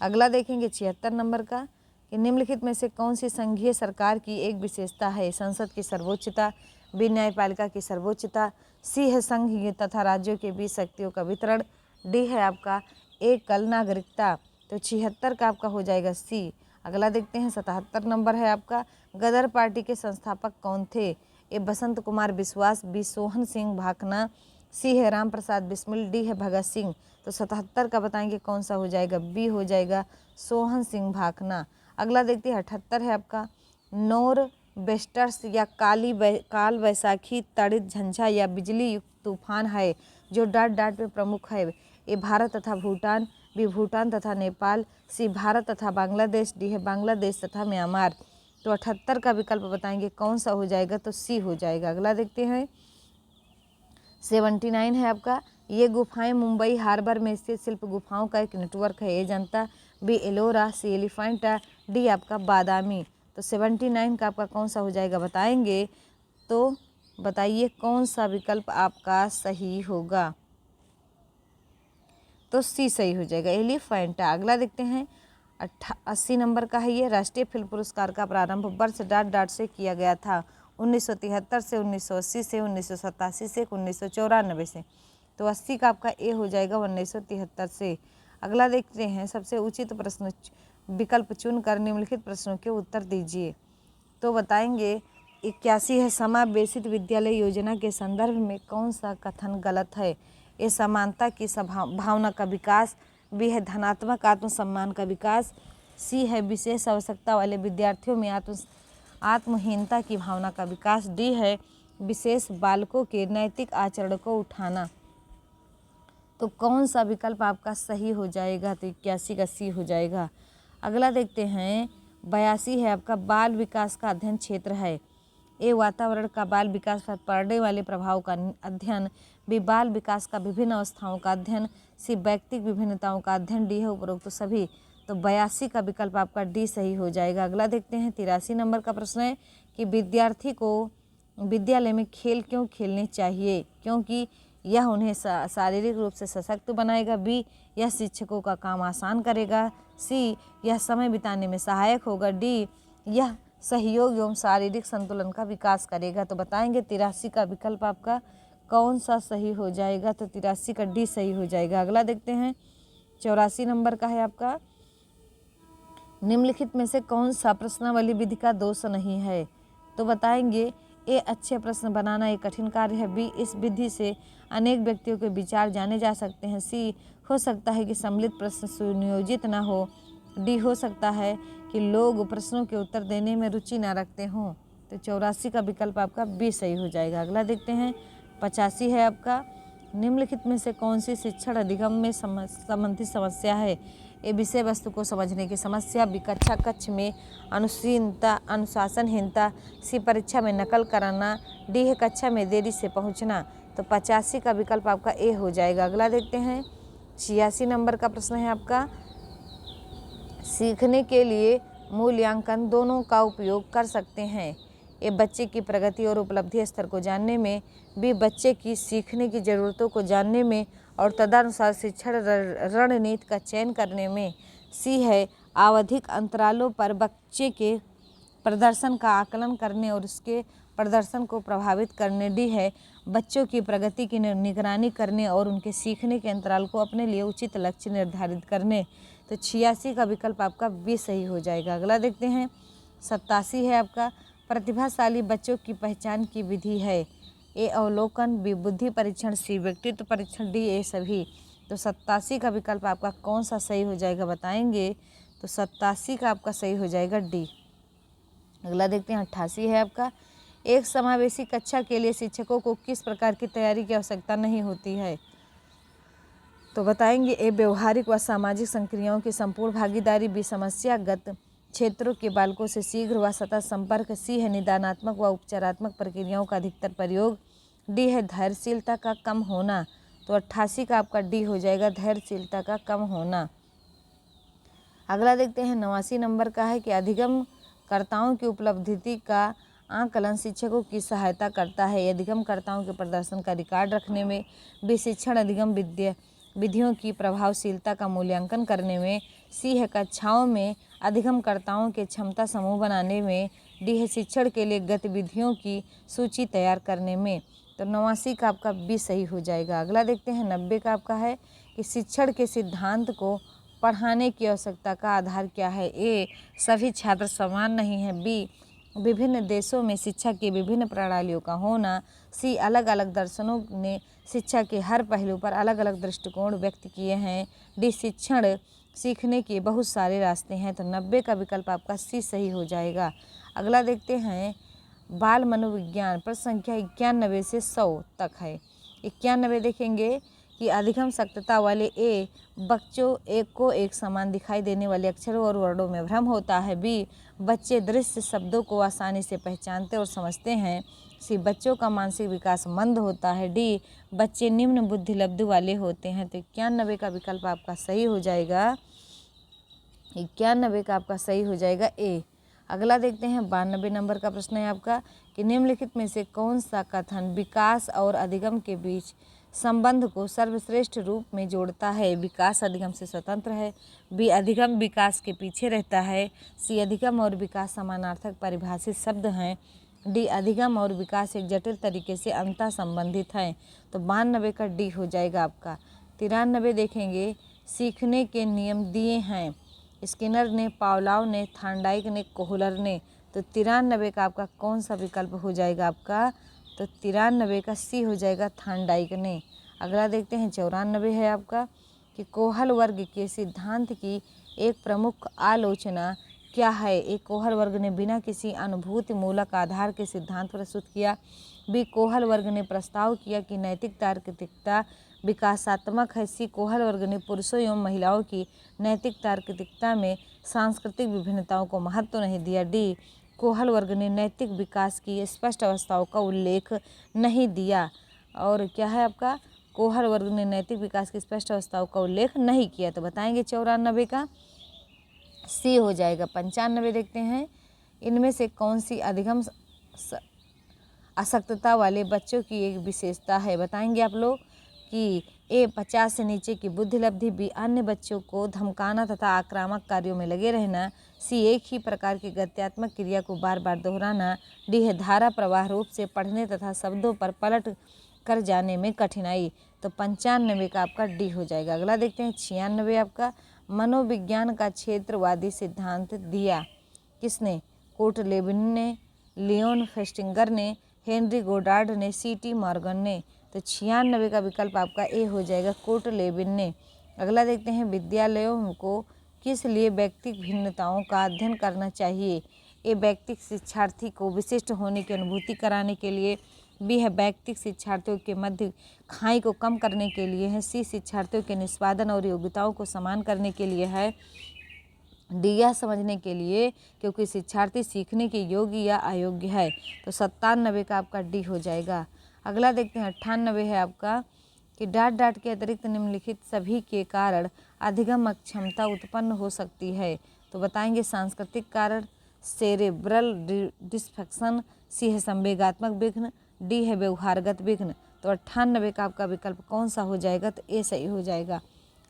अगला देखेंगे 76 नंबर का कि निम्नलिखित में से कौन सी संघीय सरकार की एक विशेषता है? संसद की सर्वोच्चता, बी न्यायपालिका की सर्वोच्चता, सी है संघ तथा राज्यों के बीच शक्तियों का वितरण, डी है आपका एकल नागरिकता, तो 76 का आपका हो जाएगा सी। अगला देखते हैं 77 नंबर है आपका, गदर पार्टी के संस्थापक कौन थे? ए बसंत कुमार बिश्वास, बी सोहन सिंह भाकना, सी है राम प्रसाद बिस्मिल, डी है भगत सिंह, तो 77 का बताएंगे कौन सा हो जाएगा? बी हो जाएगा सोहन सिंह भाकना। अगला देखते हैं 78 है आपका, नोर बेस्टर्स या काल वैसाखी तड़ित झंझा या बिजली युक्त तूफान है जो डॉट डॉट पे प्रमुख है। ए भारत तथा भूटान, बी भूटान तथा नेपाल, सी भारत तथा बांग्लादेश, डी है बांग्लादेश तथा म्यांमार। तो 78 का विकल्प बताएंगे कौन सा हो जाएगा, तो सी हो जाएगा। अगला देखते हैं 79 है आपका, ये गुफाएं मुंबई हार्बर में स्थित शिल्प गुफाओं का एक नेटवर्क है। ए जनता, बी एलोरा, सी एलिफेंटा, डी आपका बादामी। तो 79 का आपका कौन सा हो जाएगा बताएंगे, तो बताइए कौन सा विकल्प आपका सही होगा, तो सी सही हो जाएगा, एलिफेंटा। अगला देखते हैं 80 नंबर का है, ये राष्ट्रीय फिल्म पुरस्कार का प्रारंभ वर्ष डॉट डॉट से किया गया था। 1973 से, 1980 से, 1987 से, 1994 से। तो 80 का आपका ए हो जाएगा 1973 से। अगला देखते हैं सबसे उचित प्रश्न विकल्प चुनकर निम्नलिखित प्रश्नों के उत्तर दीजिए। तो बताएंगे 81 है, समावेशित विद्यालय योजना के संदर्भ में कौन सा कथन गलत है। ए समानता की भावना का विकास, बी है धनात्मक आत्मसम्मान का विकास, सी है विशेष आवश्यकता वाले विद्यार्थियों में आत्महीनता की भावना का विकास, डी है विशेष बालकों के नैतिक आचरण को उठाना। तो कौन सा विकल्प आपका सही हो जाएगा, तो 81 का सी हो जाएगा। अगला देखते हैं 82 है आपका, बाल विकास का अध्ययन क्षेत्र है। ए वातावरण का बाल विकास पर पड़ने वाले प्रभाव का अध्ययन, बी बाल विकास का विभिन्न अवस्थाओं का अध्ययन, सी व्यक्तिगत विभिन्नताओं का अध्ययन, डी है उपरोक्त तो सभी। तो 82 का विकल्प आपका डी सही हो जाएगा। अगला देखते हैं 83 नंबर का प्रश्न है कि विद्यार्थी को विद्यालय में खेल क्यों खेलने चाहिए, क्योंकि यह उन्हें शारीरिक रूप से सशक्त बनाएगा, बी यह शिक्षकों का काम आसान करेगा, सी यह समय बिताने में सहायक होगा, डी यह सहयोग एवं शारीरिक संतुलन का विकास करेगा। तो बताएंगे 83 का विकल्प आपका कौन सा सही हो जाएगा, तो 83 का डी सही हो जाएगा। अगला देखते हैं 84 नंबर का है आपका, निम्नलिखित में से कौन सा प्रश्नावली विधि का दोष नहीं है। तो बताएंगे ए अच्छे प्रश्न बनाना एक कठिन कार्य है, बी इस विधि से अनेक व्यक्तियों के विचार जाने जा सकते हैं, सी हो सकता है कि सम्मिलित प्रश्न सुनियोजित न हो, डी हो सकता है कि लोग प्रश्नों के उत्तर देने में रुचि न रखते हों। तो 84 का विकल्प आपका बी सही हो जाएगा। अगला देखते हैं 85 है आपका, निम्नलिखित में से कौन सी शिक्षण अधिगम में संबंधित समस्या है। ए विषय वस्तु को समझने की समस्या, बी कक्ष में अनुशासनहीनता, सी परीक्षा में नकल कराना, डी है कक्षा में देरी से पहुंचना। तो 85 का विकल्प आपका ए हो जाएगा। अगला देखते हैं 86 नंबर का प्रश्न है आपका, सीखने के लिए मूल्यांकन दोनों का उपयोग कर सकते हैं। ए बच्चे की प्रगति और उपलब्धि स्तर को जानने में, बी बच्चे की सीखने की ज़रूरतों को जानने में और तदनुसार शिक्षण रणनीति का चयन करने में, सी है आवधिक अंतरालों पर बच्चे के प्रदर्शन का आकलन करने और उसके प्रदर्शन को प्रभावित करने, डी है बच्चों की प्रगति की निगरानी करने और उनके सीखने के अंतराल को अपने लिए उचित लक्ष्य निर्धारित करने। तो 86 का विकल्प आपका बी सही हो जाएगा। अगला देखते हैं 87 है आपका, प्रतिभाशाली बच्चों की पहचान की विधि है। ए अवलोकन, बी बुद्धि परीक्षण, सी व्यक्तित्व परीक्षण, डी ए सभी। तो 87 का विकल्प आपका कौन सा सही हो जाएगा बताएंगे, तो 87 का आपका सही हो जाएगा डी। अगला देखते हैं 88 है आपका, एक समावेशी कक्षा के लिए शिक्षकों को किस प्रकार की तैयारी की आवश्यकता नहीं होती है। तो बताएंगे ए व्यवहारिक व सामाजिक संक्रियाओं की संपूर्ण भागीदारी, बी समस्यागत क्षेत्रों के बालकों से शीघ्र व सतत संपर्क, सी है निदानात्मक व उपचारात्मक प्रक्रियाओं का अधिकतर प्रयोग, डी है धैर्यशीलता का कम होना। तो 88 का आपका डी हो जाएगा, धैर्यशीलता का कम होना। अगला देखते हैं 89 नंबर का है कि अधिगमकर्ताओं की उपलब्धि का आकलन शिक्षकों की सहायता करता है। अधिगमकर्ताओं के प्रदर्शन का रिकॉर्ड रखने में, बी शिक्षण अधिगम विधियों की प्रभावशीलता का मूल्यांकन करने में, सी है कक्षाओं में अधिगमकर्ताओं के क्षमता समूह बनाने में, डी है शिक्षण के लिए गतिविधियों की सूची तैयार करने में। तो 89 का आपका बी सही हो जाएगा। अगला देखते हैं 90 का आपका है कि शिक्षण के सिद्धांत को पढ़ाने की आवश्यकता का आधार क्या है। ए सभी छात्र समान नहीं हैं, बी विभिन्न देशों में शिक्षा की विभिन्न प्रणालियों का होना, सी अलग अलग दर्शनों ने शिक्षा के हर पहलू पर अलग अलग दृष्टिकोण व्यक्त किए हैं, डी शिक्षण सीखने के बहुत सारे रास्ते हैं। तो 90 का विकल्प आपका सी सही हो जाएगा। अगला देखते हैं बाल मनोविज्ञान, प्रश्न संख्या 91 से 100 तक है। 91 देखेंगे कि अधिकम सख्तता वाले ए, बच्चों एक को एक समान दिखाई देने वाले अक्षरों और वर्णों में भ्रम होता है। बी, बच्चे दृश्य शब्दों को आसानी से पहचानते और समझते हैं। सी, बच्चों का मानसिक विकास मंद होता है। डी, बच्चे निम्न बुद्धि लब्धि वाले होते हैं। तो 91 का विकल्प आपका सही हो जाएगा, 91 का आपका सही हो जाएगा ए। अगला देखते हैं 92 नंबर का प्रश्न है आपका कि निम्नलिखित में से कौन सा कथन विकास और अधिगम के बीच संबंध को सर्वश्रेष्ठ रूप में जोड़ता है। विकास अधिगम से स्वतंत्र है। बी, अधिगम विकास के पीछे रहता है। सी, अधिगम और विकास समानार्थक परिभाषित शब्द हैं। डी, अधिगम और विकास एक जटिल तरीके से अंतः संबंधित हैं। तो 92 का डी हो जाएगा आपका। 93 देखेंगे, सीखने के नियम दिए हैं स्किनर ने, पावलाव ने, थांडाइक ने, कोहलर ने। तो 93 का आपका कौन सा विकल्प हो जाएगा आपका, तो 93 का सी हो जाएगा, थांडाइक ने। अगला देखते हैं 94 है आपका कि कोहल वर्ग के सिद्धांत की एक प्रमुख आलोचना क्या है। एक, कोहल वर्ग ने बिना किसी अनुभूति मूलक आधार के सिद्धांत प्रस्तुत किया। बी, कोहल वर्ग ने प्रस्ताव किया कि नैतिक तार्किकता विकासात्मक है। सी, कोहल वर्ग ने पुरुषों एवं महिलाओं की नैतिक तार्किकता में सांस्कृतिक विभिन्नताओं को महत्व नहीं दिया। डी, कोहल वर्ग ने नैतिक विकास की स्पष्ट अवस्थाओं का उल्लेख नहीं दिया। और क्या है आपका, कोहल वर्ग ने नैतिक विकास की स्पष्ट अवस्थाओं का उल्लेख नहीं किया। तो बताएंगे 94 का सी हो जाएगा। 95 देखते हैं, इनमें से कौन सी अधिगम असक्तता वाले बच्चों की एक विशेषता है। बताएंगे आप लोग कि ए, 50 से नीचे की बुद्धि लब्धि। बी, अन्य बच्चों को धमकाना तथा आक्रामक कार्यों में लगे रहना। सी, एक ही प्रकार की गत्यात्मक क्रिया को बार बार दोहराना। डी है धारा प्रवाह रूप से पढ़ने तथा शब्दों पर पलट कर जाने में कठिनाई। तो 95 का आपका डी हो जाएगा। अगला देखते हैं 96 आपका, मनोविज्ञान का क्षेत्रवादी सिद्धांत दिया किसने। कोटलेबिन ने, लियोन फेस्टिंगर ने, हेनरी गोडार्ड ने, सी.टी. मॉर्गन ने। तो 96 का विकल्प आपका ए हो जाएगा, कोटलेबिन ने। अगला देखते हैं विद्यालयों को किस लिए व्यक्तिक भिन्नताओं का अध्ययन करना चाहिए। ए, व्यक्तिक शिक्षार्थी को विशिष्ट होने की अनुभूति कराने के लिए। बी है व्यक्तिक शिक्षार्थियों के मध्य खाई को कम करने के लिए है। सी, शिक्षार्थियों के निष्पादन और योग्यताओं को समान करने के लिए है। डी, यह समझने के लिए क्योंकि शिक्षार्थी सीखने के योग्य या अयोग्य है। तो 97 का आपका डी हो जाएगा। अगला देखते हैं 98 है आपका कि डांट डांट के अतिरिक्त निम्नलिखित सभी के कारण अधिगम अक्षमता उत्पन्न हो सकती है। तो बताएंगे सांस्कृतिक कारण, सेरेब्रल डिस्फंक्शन। सी है संवेगात्मक विघ्न। डी है व्यवहारगत विघ्न। तो 98 का आपका विकल्प कौन सा हो जाएगा, तो ए सही हो जाएगा।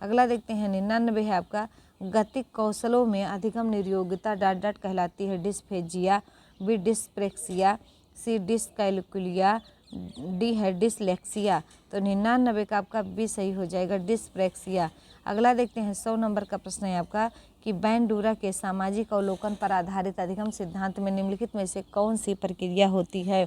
अगला देखते हैं 99 है आपका गतिक कौशलों में अधिगम निर्योग्यता डाट डाट कहलाती है। Dysphagia. B, dyspraxia. C, dyscalculia. D है डिसलेक्सिया। तो 99 का आपका बी सही हो जाएगा, डिस्प्रेक्सिया। अगला देखते हैं 100 नंबर का प्रश्न है आपका कि बैंडूरा के सामाजिक अवलोकन पर आधारित अधिगम सिद्धांत में निम्नलिखित में से कौन सी प्रक्रिया होती है।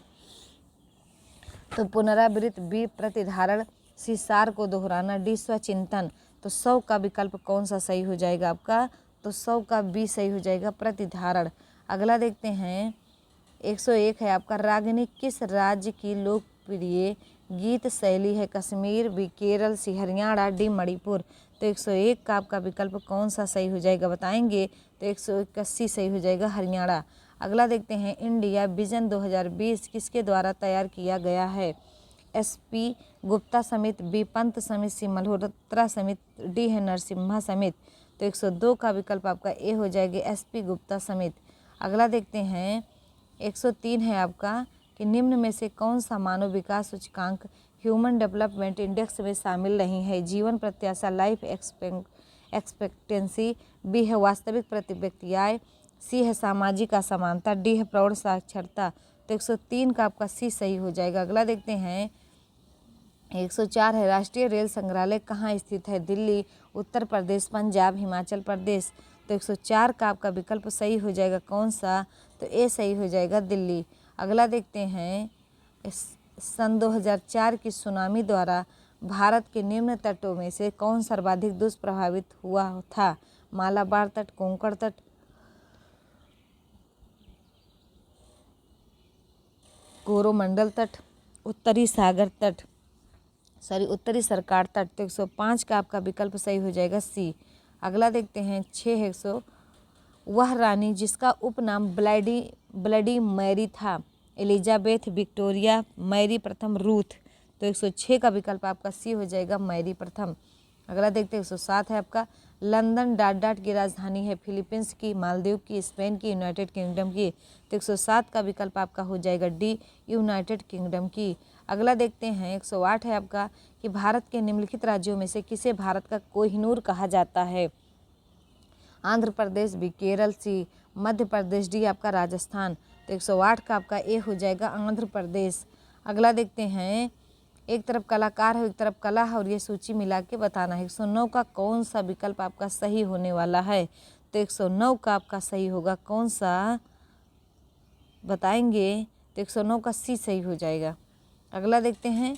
तो पुनरावृत्त। बी, प्रतिधारण। सी, सार को दोहराना। डी, स्वचिंतन। तो 100 का विकल्प कौन सा सही हो जाएगा आपका, तो 100 का बी सही हो जाएगा, प्रतिधारण। अगला देखते हैं 101 है आपका रागिनी किस राज्य की लोकप्रिय गीत शैली है। कश्मीर। बी, केरल। सी, हरियाणा। डी, मणिपुर। तो 101 का आपका विकल्प कौन सा सही हो जाएगा बताएंगे, तो 181 सही हो जाएगा, हरियाणा। अगला देखते हैं इंडिया विजन 2020 किसके द्वारा तैयार किया गया है। एस.पी. गुप्ता समिति। बी, पंत समिति। सी, मल्होत्रा समिति। डी है नरसिम्हा समिति। तो 102 का विकल्प आपका ए हो जाएगा, एस.पी. गुप्ता समिति। अगला देखते हैं 103 है आपका कि निम्न में से कौन सा मानव विकास सूचकांक ह्यूमन डेवलपमेंट इंडेक्स में शामिल नहीं है। जीवन प्रत्याशा, लाइफ एक्सपेक्टेंसी। बी है वास्तविक प्रति आय। सी है सामाजिक असमानता। डी है प्रौढ़ साक्षरता। तो 103 का आपका सी सही हो जाएगा। अगला देखते हैं 104 है राष्ट्रीय रेल संग्रहालय कहाँ स्थित है। दिल्ली, उत्तर प्रदेश, पंजाब, हिमाचल प्रदेश। तो 104 का आपका विकल्प सही हो जाएगा, कौन सा, तो ए सही हो जाएगा, दिल्ली। अगला देखते हैं सन 2004 की सुनामी द्वारा भारत के निम्न तटों में से कौन सर्वाधिक दुष्प्रभावित हुआ था। मालाबार तट, कोंकण तट, कोरोमंडल तट, उत्तरी सागर तट। उत्तरी सरकार तट। तो 105 का आपका विकल्प सही हो जाएगा सी। अगला देखते हैं 6 है 100, वह रानी जिसका उपनाम ब्लडी मैरी था, एलिजाबेथ, विक्टोरिया, मैरी प्रथम, रूथ। तो 106 का विकल्प आपका सी हो जाएगा मैरी प्रथम। अगला देखते हैं 107 है आपका, लंदन डाट की राजधानी है, फिलीपींस की, मालदीव की, स्पेन की, यूनाइटेड किंगडम की। तो 107 का विकल्प आपका हो जाएगा डी, यूनाइटेड किंगडम की। अगला देखते हैं 108 है आपका कि भारत के निम्नलिखित राज्यों में से किसे भारत का कोहिनूर कहा जाता है। आंध्र प्रदेश, बी केरल, सी मध्य प्रदेश, डी आपका राजस्थान। तो 108 का आपका ए हो जाएगा आंध्र प्रदेश। अगला देखते हैं, एक तरफ कलाकार है एक तरफ कला है और ये सूची मिला के बताना है। 109 का कौन सा विकल्प आपका सही होने वाला है। तो 109 का आपका सही होगा कौन सा बताएंगे। तो 109 का सी सही हो जाएगा। अगला देखते हैं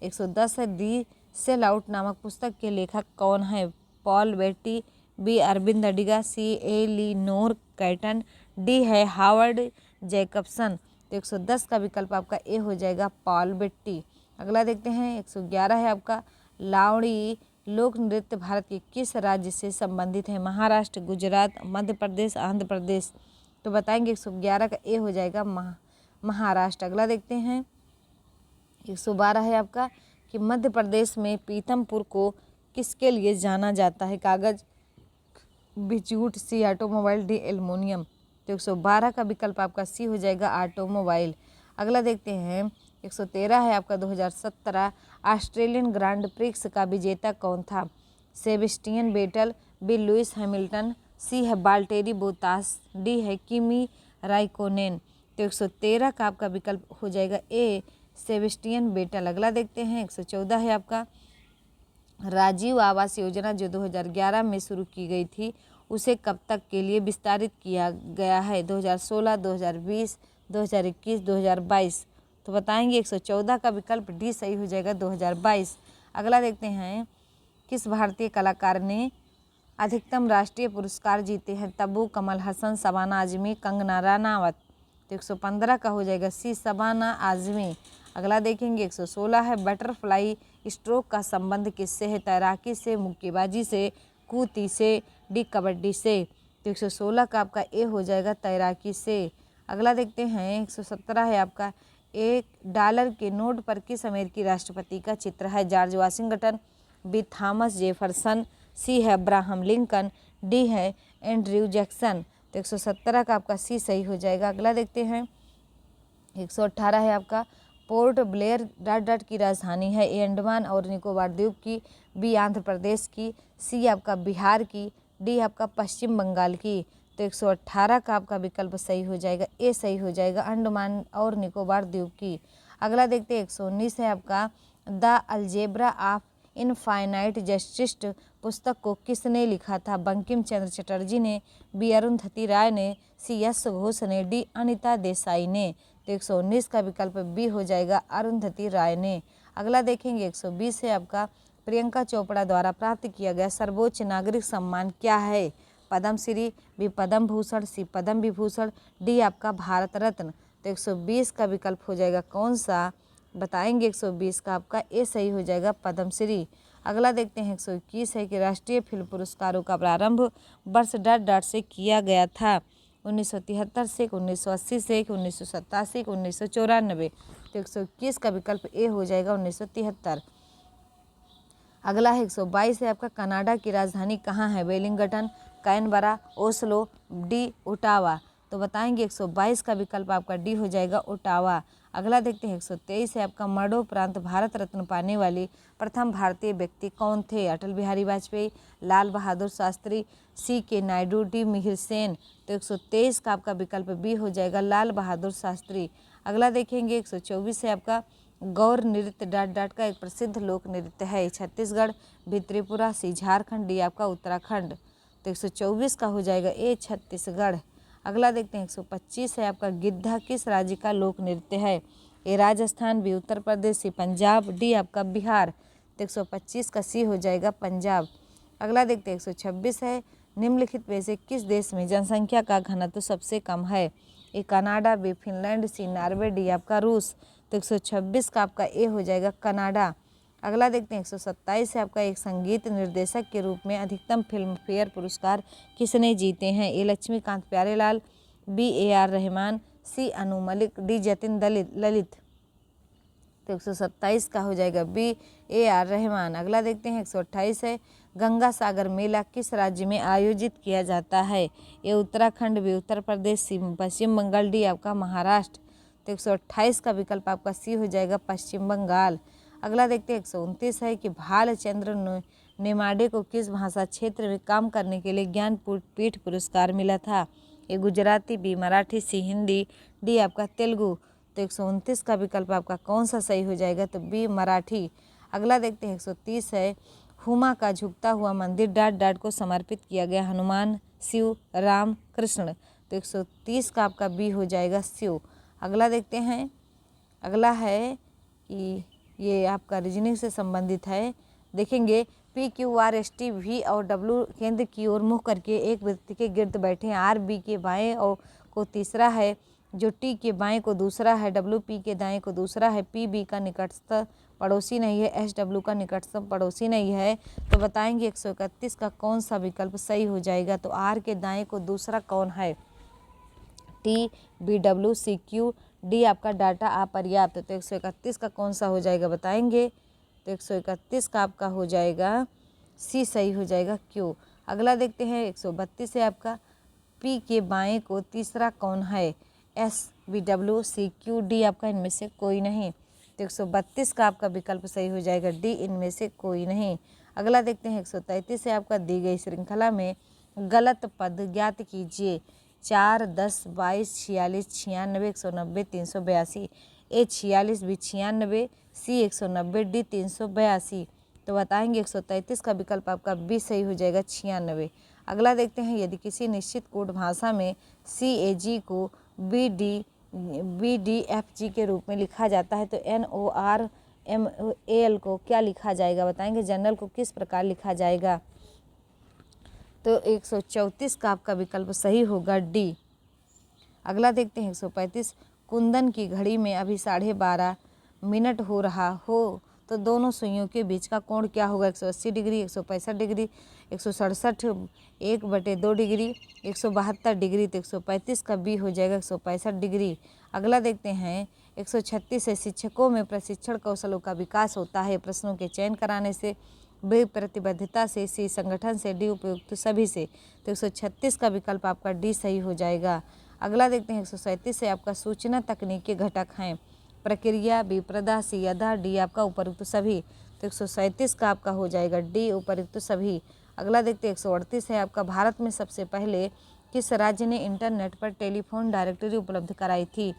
110 है, दी सेल आउट नामक पुस्तक के लेखक कौन है। पॉल बेटी, बी अरविंद अडिगा, सी एलिनोर कैटन, डी है हावर्ड जैकबसन। तो 110 का विकल्प आपका ए हो जाएगा पॉल बेट्टी। अगला देखते हैं 111 है आपका, लावड़ी लोक नृत्य भारत के किस राज्य से संबंधित है। महाराष्ट्र, गुजरात, मध्य प्रदेश, आंध्र प्रदेश। तो बताएंगे 111 का ए हो जाएगा महाराष्ट्र। अगला देखते हैं 112 है आपका कि मध्य प्रदेश में पीथमपुर को किसके लिए जाना जाता है। कागज, बी जूट, सी ऑटोमोबाइल, डी एल्युमिनियम। तो 112 का विकल्प आपका सी हो जाएगा ऑटोमोबाइल। अगला देखते हैं 113 है आपका 2017 ऑस्ट्रेलियन ग्रांड प्रिक्स का विजेता कौन था। Sebastian Vettel, B Lewis Hamilton, C है बाल्टेरी बोतास, डी है किमी राइकोनेन। तो 113 का आपका विकल्प हो जाएगा ए सेबेस्टियन बेटल। अगला देखते हैं 114 है आपका, राजीव आवास योजना जो 2011 में शुरू की गई थी उसे कब तक के लिए विस्तारित किया गया है। 2016, 2020, 2021, 2022। तो बताएंगे 114 का विकल्प डी सही हो जाएगा 2022। अगला देखते हैं, किस भारतीय कलाकार ने अधिकतम राष्ट्रीय पुरस्कार जीते हैं। तब्बू, कमल हसन, शबाना आजमी, कंगना रनावत। तो 115 का हो जाएगा सी शबाना आजमी। अगला देखेंगे 116 है, बटरफ्लाई स्ट्रोक का संबंध किससे है। तैराकी से, मुक्केबाजी से, कूती से, डी कबड्डी से। तो 116 का आपका ए हो जाएगा तैराकी से। अगला देखते हैं 117 है आपका, $1 के नोट पर किस अमेरिकी राष्ट्रपति का चित्र है। George Washington, B Thomas Jefferson, C है अब्राहम लिंकन, डी है एंड्रयू जैक्सन। तो 117 का आपका सी सही हो जाएगा। अगला देखते हैं 118 है आपका, पोर्ट ब्लेयर की राजधानी है। ए अंडमान और निकोबार द्वीप की, बी आंध्र प्रदेश की, सी आपका बिहार की, डी आपका पश्चिम बंगाल की। तो 118 का आपका विकल्प सही हो जाएगा ए सही हो जाएगा अंडमान और निकोबार द्वीप की। अगला देखते हैं 119 है आपका, the algebra of infinite justice पुस्तक को किसने लिखा था। बंकिम चंद्र चटर्जी ने, बी अरुंधति राय ने, सी एस घोष ने, डी अनिता देसाई ने। तो 119 का विकल्प बी हो जाएगा अरुंधति राय ने। अगला देखेंगे 120 है आपका, प्रियंका चोपड़ा द्वारा प्राप्त किया गया सर्वोच्च नागरिक सम्मान क्या है। पद्मश्री, बी पद्म भूषण, सी पद्म विभूषण, डी आपका भारत रत्न। तो 120 का विकल्प हो जाएगा कौन सा बताएंगे। 120 का आपका ए सही हो जाएगा पद्मश्री। अगला देखते हैं 121 है कि राष्ट्रीय फिल्म पुरस्कारों का प्रारंभ वर्ष डॉट से किया गया था। 1973 से, 1980 से, 1987, 1994। तो 121 का विकल्प ए हो जाएगा 1973। अगला है 122 है आपका, कनाडा की राजधानी कहाँ है। Wellington, Canberra, Oslo, D Ottawa. तो बताएंगे 122 का विकल्प आपका डी हो जाएगा ओटावा। अगला देखते हैं 123 है आपका, मरणोपरांत भारत रत्न पाने वाली प्रथम भारतीय व्यक्ति कौन थे। अटल बिहारी वाजपेयी, लाल बहादुर शास्त्री, सी के नायडू, डी मिहिर सेन। तो 123 का आपका विकल्प बी हो जाएगा लाल बहादुर शास्त्री। अगला देखेंगे 124 है आपका, गौर नृत्य का एक प्रसिद्ध लोक नृत्य है। छत्तीसगढ़, बी त्रिपुरा, सी झारखंड, डी आपका उत्तराखंड। तो 124 का हो जाएगा ए छत्तीसगढ़। अगला देखते हैं 125 है आपका, गिद्धा किस राज्य का लोक नृत्य है। ए राजस्थान, बी उत्तर प्रदेश, सी पंजाब, डी आपका बिहार। तो 125 का सी हो जाएगा पंजाब। अगला देखते हैं 126 है, निम्नलिखित में से किस देश में जनसंख्या का घनत्व सबसे कम है। A Canada, b Finland, c Norway, d आपका रूस। तो 126 का आपका ए हो जाएगा कनाडा। अगला देखते हैं 127 है आपका, एक संगीत निर्देशक के रूप में अधिकतम फिल्म फेयर पुरस्कार किसने जीते हैं? ए लक्ष्मीकांत प्यारेलाल, बी AR रहमान, सी अनु मलिक, डी जतिन ललित। तो 127 का हो जाएगा बी AR रहमान। अगला देखते हैं 128 है, गंगा सागर मेला किस राज्य में आयोजित किया जाता है? ये उत्तराखंड, बी उत्तर प्रदेश, सी पश्चिम बंगाल, डी आपका महाराष्ट्र। तो 128 का विकल्प आपका सी हो जाएगा पश्चिम बंगाल। अगला देखते हैं 129 है कि भालचंद्र नेमाडे को किस भाषा क्षेत्र में काम करने के लिए ज्ञानपीठ पुरस्कार मिला था? ये गुजराती, बी मराठी, सी हिंदी, डी आपका तेलुगु। तो 129 का विकल्प आपका कौन सा सही हो जाएगा? तो बी मराठी। अगला देखते हैं 130 है, हुमा का झुकता हुआ मंदिर डॉट डॉट को समर्पित किया गया? हनुमान, शिव, राम, कृष्ण। तो 130 का आपका बी हो जाएगा शिव। अगला देखते हैं, अगला है कि ये आपका रीजनिंग से संबंधित है। देखेंगे PQRST V और W केंद्र की ओर मुँह करके एक व्यक्ति के गिर्द बैठे हैं। RB के बाएं और को तीसरा है, जो T के बाएं को दूसरा है, WP के दाएं को दूसरा है, PB का निकटस्थ पड़ोसी नहीं है, SW का निकटतम पड़ोसी नहीं है। तो बताएंगे 131 का कौन सा विकल्प सही हो जाएगा? तो R के दाएं को दूसरा कौन है? T, BW, CQ, डी आपका डाटा अपर्याप्त। तो 131 का कौन सा हो जाएगा बताएंगे? तो 131 का आपका हो जाएगा सी सही हो जाएगा क्यू। अगला देखते हैं 132 है आपका, पी के बाएं को तीसरा कौन है? S, BW, CQ, डी आपका इनमें से कोई नहीं। तो 132 का आपका विकल्प सही हो जाएगा डी, इनमें से कोई नहीं। अगला देखते हैं 133 है आपका, दी गई श्रृंखला में गलत पद ज्ञात कीजिए। 4, 10, 22, 46, 96, 190, 382। ए 46, बी 96, सी 190, डी 382। तो बताएंगे 133 का विकल्प आपका बी सही हो जाएगा 96। अगला देखते हैं, यदि किसी निश्चित कोड भाषा में CAG को BDFG के रूप में लिखा जाता है तो NORMAL को क्या लिखा जाएगा? बताएंगे जनरल को किस प्रकार लिखा जाएगा? तो 134 का आपका विकल्प सही होगा डी। अगला देखते हैं 135, कुंदन की घड़ी में अभी 12:30 हो रहा हो तो दोनों सुइयों के बीच का कोण क्या होगा? 180 डिग्री, 165 डिग्री, 167, 1/2 डिग्री, 172 डिग्री। तो 135 का बी हो जाएगा 165 डिग्री। अगला देखते हैं 136 है, शिक्षकों में प्रशिक्षण कौशलों का विकास होता है। प्रश्नों के चयन कराने से, बी प्रतिबद्धता से, सी संगठन से, डी उपयुक्त सभी से। तो 136 का विकल्प आपका डी सही हो जाएगा। अगला देखते हैं 137 से आपका, सूचना तकनीक के घटक हैं। प्रक्रिया, विप्रदा, सी आधार, डी आपका उपयुक्त सभी। तो 137 का आपका हो जाएगा डी, उपयुक्त सभी। अगला देखते हैं 138 है आपका, भारत में सबसे पहले किस राज्य ने इंटरनेट पर टेलीफोन डायरेक्टरी उपलब्ध कराई थी?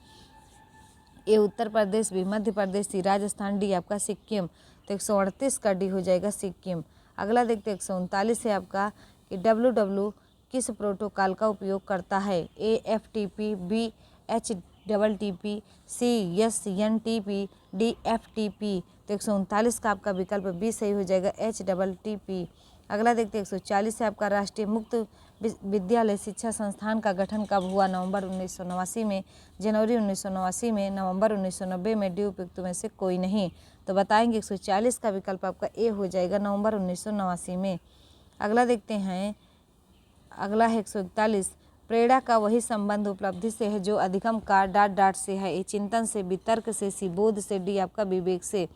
ए उत्तर प्रदेश, बी मध्य प्रदेश, सी राजस्थान, डी आपका सिक्किम। तो 138 का डी हो जाएगा सिक्किम। अगला देखते हैं 139 है आपका, कि WW किस प्रोटोकॉल का उपयोग करता है? ए FTP, बी HTTP, सी SNTP, डी FTP। तो 139 का आपका विकल्प बी सही हो जाएगा HTTP। अगला देखते हैं 140 है आपका, राष्ट्रीय मुक्त विद्यालय शिक्षा संस्थान का गठन कब हुआ? नवंबर 1989 में, जनवरी 1989 में, नवंबर 1990 में, डी उपयुक्त में से कोई नहीं। तो बताएंगे 140 का विकल्प आपका ए हो जाएगा नवंबर 1989 में। अगला देखते हैं, अगला है 141, प्रेरणा का वही संबंध उपलब्धि से है जो अधिगम का डॉट डॉट से है। ए चिंतन से, बी तर्क से, सी बोध से, डी आपका विवेक से।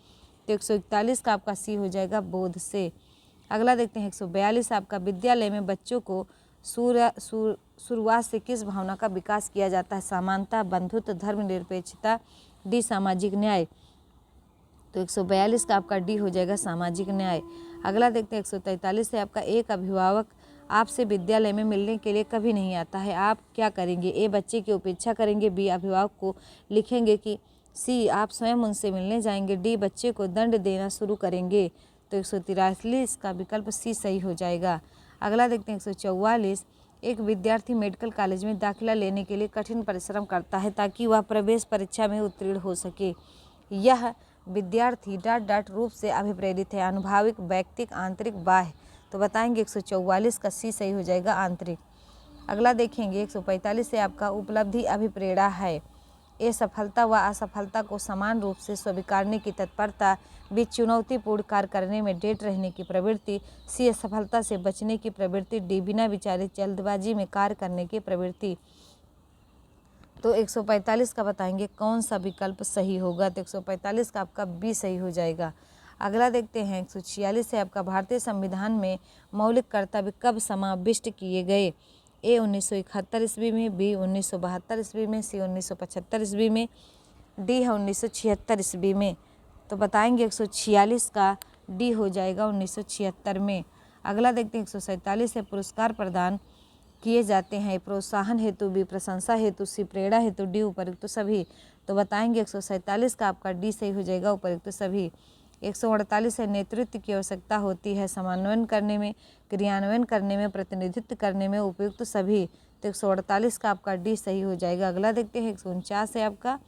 तो 141 का आपका सी हो जाएगा बोध से। अगला देखते हैं 142 आपका, विद्यालय में बच्चों को शुरुआत से किस भावना का विकास किया जाता है? समानता, बंधुत्व, धर्मनिरपेक्षता, डी सामाजिक न्याय। तो 142 का आपका डी हो जाएगा सामाजिक न्याय। अगला देखते हैं 143 से आपका, एक अभिभावक आपसे विद्यालय में मिलने के लिए कभी नहीं आता है, आप क्या करेंगे? ए बच्चे की उपेक्षा करेंगे, बी अभिभावक को लिखेंगे कि, सी आप स्वयं उनसे मिलने जाएंगे, डी बच्चे को दंड देना शुरू करेंगे। तो 143 का विकल्प सी सही हो जाएगा। अगला देखते हैं 144, एक विद्यार्थी मेडिकल कॉलेज में दाखिला लेने के लिए कठिन परिश्रम करता है ताकि वह प्रवेश परीक्षा में उत्तीर्ण हो सके। यह विद्यार्थी डॉट डॉट रूप से अभिप्रेरित है, अनुभाविक, वैयक्तिक, आंतरिक, बाह्य। तो बताएंगे 144 का सी सही हो जाएगा आंतरिक। अगला देखेंगे 145 से आपका, उपलब्धि अभिप्रेरणा है। ए सफलता व असफलता को समान रूप से स्वीकारने की तत्परता। बी चुनौतीपूर्ण कार्य करने में डेट रहने की प्रवृत्ति। सी असफलता से बचने की प्रवृत्ति। डी बिना विचारे जल्दबाजी में कार्य करने की प्रवृत्ति। तो 145 का बताएंगे कौन सा विकल्प सही होगा। तो 145 का आपका बी सही हो जाएगा। अगला देखते हैं 146 है आपका, भारतीय संविधान में मौलिक कर्तव्य कब समाविष्ट किए गए। ए 1971 ईस्वी में, बी 1972 ईस्वी में, सी 1975 ईस्वी में, डी है 1976 ईस्वी में। तो बताएंगे 146 का डी हो जाएगा 1976 में। अगला देखते हैं 147 है, पुरस्कार प्रदान किए जाते हैं प्रोत्साहन हेतु, बी प्रशंसा हेतु, सी प्रेरणा हेतु, डी उपयुक्त सभी। तो बताएंगे 147 का आपका डी सही हो जाएगा उपयुक्त सभी। 148 है, नेतृत्व की आवश्यकता होती है समन्वयन करने में, क्रियान्वयन करने में, प्रतिनिधित्व करने में, उपयुक्त सभी। तो 148 का आपका डी सही हो जाएगा। अगला देखते हैं 149 है आपका,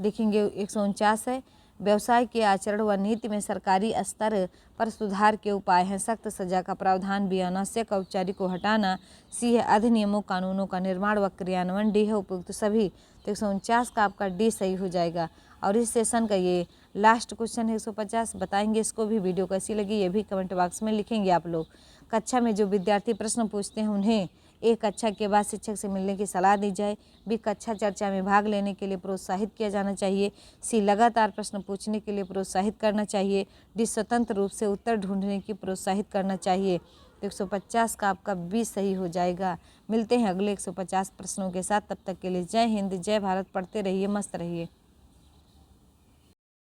देखेंगे 149 है, व्यवसाय के आचरण व नीति में सरकारी स्तर पर सुधार के उपाय हैं। सख्त सजा का प्रावधान, बी अनावश्यक औपचारिक को हटाना, सी है अधिनियमों कानूनों का निर्माण व क्रियान्वयन, डी है उपयुक्त सभी। तो 149 का आपका डी सही हो जाएगा। और इस सेशन का ये लास्ट क्वेश्चन है 150। बताएंगे इसको भी, वीडियो कैसी लगी ये भी कमेंट बॉक्स में लिखेंगे आप लोग। कक्षा में जो विद्यार्थी प्रश्न पूछते हैं उन्हें एक कक्षा के बाद शिक्षक से मिलने की सलाह दी जाए। बी कक्षा चर्चा में भाग लेने के लिए प्रोत्साहित किया जाना चाहिए। सी लगातार प्रश्न पूछने के लिए प्रोत्साहित करना चाहिए। डी स्वतंत्र रूप से उत्तर ढूंढने की प्रोत्साहित करना चाहिए। तो 150 का आपका बी सही हो जाएगा। मिलते हैं अगले 150 प्रश्नों के साथ, तब तक के लिए जय हिंद, जय भारत। पढ़ते रहिए, मस्त रहिए।